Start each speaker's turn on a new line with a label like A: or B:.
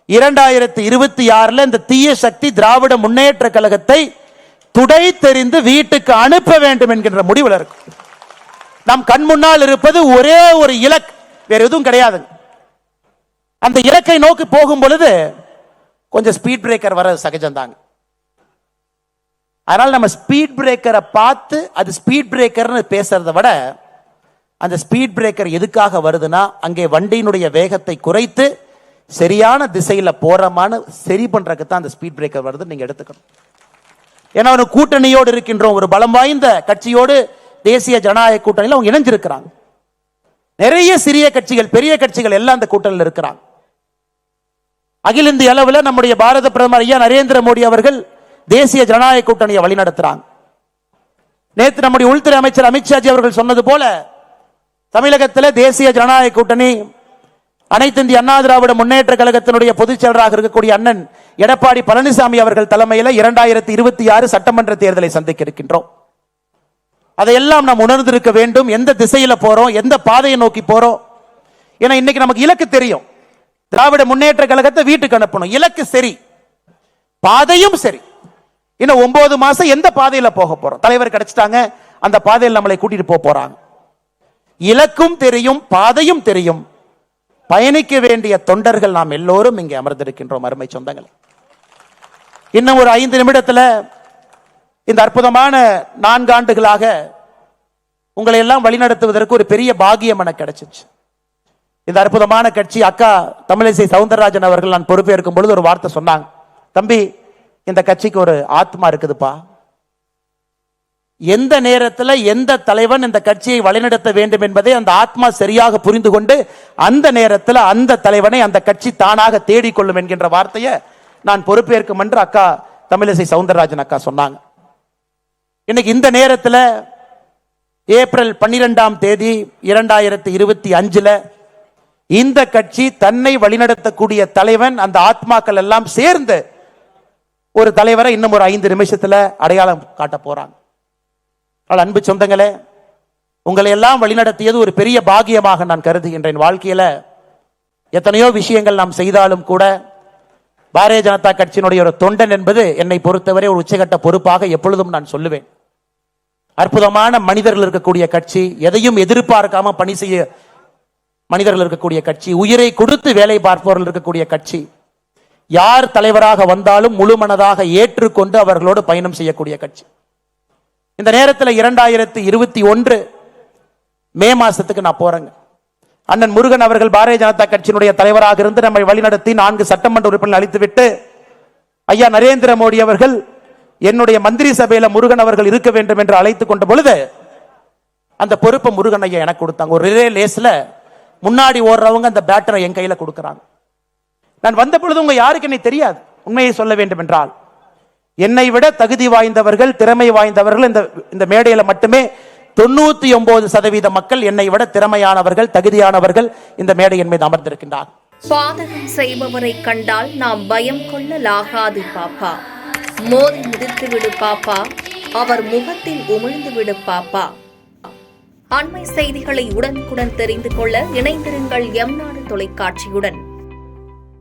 A: 2026 இந்த தீய சக்தி திராவிட முன்னேற்ற கழகத்தை துடை தெரிந்து வீட்டுக்கு அனுப்ப வேண்டும் என்கின்ற முடிவில் இருக்கும். நம் கண் முன்னால் இருப்பது ஒரே ஒரு இலக்கு, வேற எதுவும் கிடையாது. அந்த இலக்கை நோக்கி போகும் பொழுது கொஞ்சம் ஸ்பீட் பிரேக்கர் வர சகஜம்தாங்க. அதனால நம்ம ஸ்பீட் பிரேக்கரை பார்த்து அது ஸ்பீட் பிரேக்கர்னு பேசுறதை விட அந்த ஸ்பீட் பிரேக்கர் எதுக்காக வருதுன்னா அங்கே வண்டியினுடைய வேகத்தை குறைத்து சரியான திசையில போறமான சரி பண்றதுக்கு தான் அந்த ஸ்பீட் பிரேக்கர் வருது நீங்க எடுத்துக்கணும். ஏன்னா ஒரு கூட்டணியோடு இருக்கின்றோம், ஒரு பலம் வாய்ந்த கட்சியோடு தேசிய ஜனநாயக கூட்டணியில் அவங்க இணைஞ்சிருக்கிறாங்க. நிறைய சிறிய கட்சிகள் பெரிய கட்சிகள் எல்லாம் அந்த கூட்டணியில் இருக்கிறாங்க. அகில இந்திய அளவில் நம்முடைய பாரத பிரதமர் ஐயா நரேந்திர மோடி அவர்கள் தேசிய ஜனநாயக கூட்டணியை வழிநடத்துறாங்க. நேற்று நம்முடைய உள்துறை அமைச்சர் அமித்ஷாஜி அவர்கள் சொன்னது போல தமிழகத்தில் தேசிய ஜனநாயக கூட்டணி அனைத்து இந்திய அண்ணா திராவிட முன்னேற்ற கழகத்தினுடைய பொதுச் செயலராக இருக்கக்கூடிய அண்ணன் எடப்பாடி பழனிசாமி அவர்கள் தலைமையில் 2026 சட்டமன்ற தேர்தலை சந்திக்க இருக்கின்றோம். அதையெல்லாம் நாம் உணர்ந்திருக்க வேண்டும். எந்த திசையில போறோம், எந்த பாதையை நோக்கி போறோம். ஏன்னா இன்னைக்கு நமக்கு இலக்கு தெரியும், திராவிட முன்னேற்ற கழகத்தை வீட்டுக்கு அனுப்பணும். இலக்கு சரி, பாதையும் சரி. இன்னும் 9 மாசம் எந்த பாதையில போக போறோம், தலைவர் கிடைச்சிட்டாங்க, அந்த பாதையில் நம்மளை கூட்டிட்டு போறாங்க. இலக்கும் தெரியும், பாதையும் தெரியும். பயணிக்க வேண்டிய தொண்டர்கள் நாம் எல்லோரும் இங்கே அமர்ந்திருக்கின்றோம். அருமை சொந்தங்கள், இன்னும் ஒரு 5 நிமிடத்தில் இந்த அற்புதமான 4 ஆண்டுகளாக உங்களை எல்லாம் வழிநடத்துவதற்கு ஒரு பெரிய பாகியம் எனக்கு கிடைச்சிச்சு. இந்த அற்புதமான கட்சி அக்கா தமிழிசை சவுந்தரராஜன் அவர்கள் நான் பொறுப்பேற்கும் பொழுது ஒரு வார்த்தை சொன்னாங்க, தம்பி இந்த கட்சிக்கு ஒரு ஆத்மா இருக்குதுப்பா. எந்த நேரத்தில் எந்த தலைவன் இந்த கட்சியை வழிநடத்த வேண்டும் என்பதை அந்த ஆத்மா சரியாக புரிந்து கொண்டு அந்த நேரத்தில் அந்த தலைவனை அந்த கட்சி தானாக தேடிக்கொள்ளும் என்கின்ற வார்த்தையை நான் பொறுப்பேற்கும் என்று அக்கா தமிழிசை சவுந்தரராஜன் அக்கா சொன்னாங்க. இன்னைக்கு இந்த நேரத்தில் ஏப்ரல் 12ஆம் தேதி 2025 இந்த கட்சி தன்னை வழிநடத்தக்கூடிய தலைவன் அந்த ஆத்மாக்கள் எல்லாம் சேர்ந்து ஒரு தலைவரை இன்னும் ஒரு 5 நிமிஷத்தில் அடையாளம் காட்ட போறாங்க. அன்பு சொந்தங்களே, உங்களை எல்லாம் வழிநடத்தியது ஒரு பெரிய பாகியமாக நான் கருதுகின்றேன். வாழ்க்கையில எத்தனையோ விஷயங்கள் நாம் செய்தாலும் கூட பாரதிய ஜனதா கட்சியினுடைய ஒரு தொண்டன் என்பது என்னை பொறுத்தவரை ஒரு உச்சகட்ட பொறுப்பாக எப்பொழுதும் நான் சொல்லுவேன். அற்புதமான மனிதர்கள் இருக்கக்கூடிய கட்சி, எதையும் எதிர்பார்க்காம பணி செய்ய மனிதர்கள் இருக்கக்கூடிய கட்சி, உயிரை கொடுத்து வேலை பார்ப்பவர்கள் இருக்கக்கூடிய கட்சி, யார் தலைவராக வந்தாலும் முழு மனதாக ஏற்றுக்கொண்டு அவர்களோடு பயணம் செய்யக்கூடிய கட்சி. இந்த நேரத்தில் 2021 மே மாசத்துக்கு நான் போறேங்க. அண்ணன் முருகன் அவர்கள் பாரதிய ஜனதா கட்சியினுடைய தலைவராக இருந்து நம்மை வழிநடத்தி 4 சட்டமன்ற உறுப்பினர்கள் அளித்துவிட்டு ஐயா நரேந்திர மோடி அவர்கள் என்னுடைய மந்திரி சபையில முருகன் அவர்கள் இருக்க வேண்டும் என்று அழைத்துக் கொண்ட பொழுது அந்த பொறுப்பை முருகன் ஐயா எனக்கு கொடுத்தாங்க. ஒரு ரிலே லேஸ்ல முன்னாடி ஓடுறவங்க அந்த பேட்டரை என் கையில கொடுக்கிறாங்க. நான் வந்த பொழுது உங்க யாருக்கு என்னை தெரியாது. உண்மையை சொல்ல வேண்டும் என்றால் என்னை விட தகுதி வாய்ந்தவர்கள், திறமை வாய்ந்தவர்கள் இந்த மேடையில மட்டுமே 99% மக்கள் என்னை விட திறமையானவர்கள், தகுதியானவர்கள் இந்த மேடையின் மீது அமர்ந்திருக்கின்றார்.
B: பாதகம் செய்பவரை கண்டால் நாம் பயம் கொள்ளலாகாது பாப்பா. மோதி மிதித்து விடு பாப்பா, அவர் முகத்தில் உமிழ்ந்து விடு பாப்பா. அண்மை செய்திகளை உடனுக்குடன் தெரிந்து கொள்ள இணைந்திருங்கள் எம் நாடு தொலைக்காட்சியுடன்.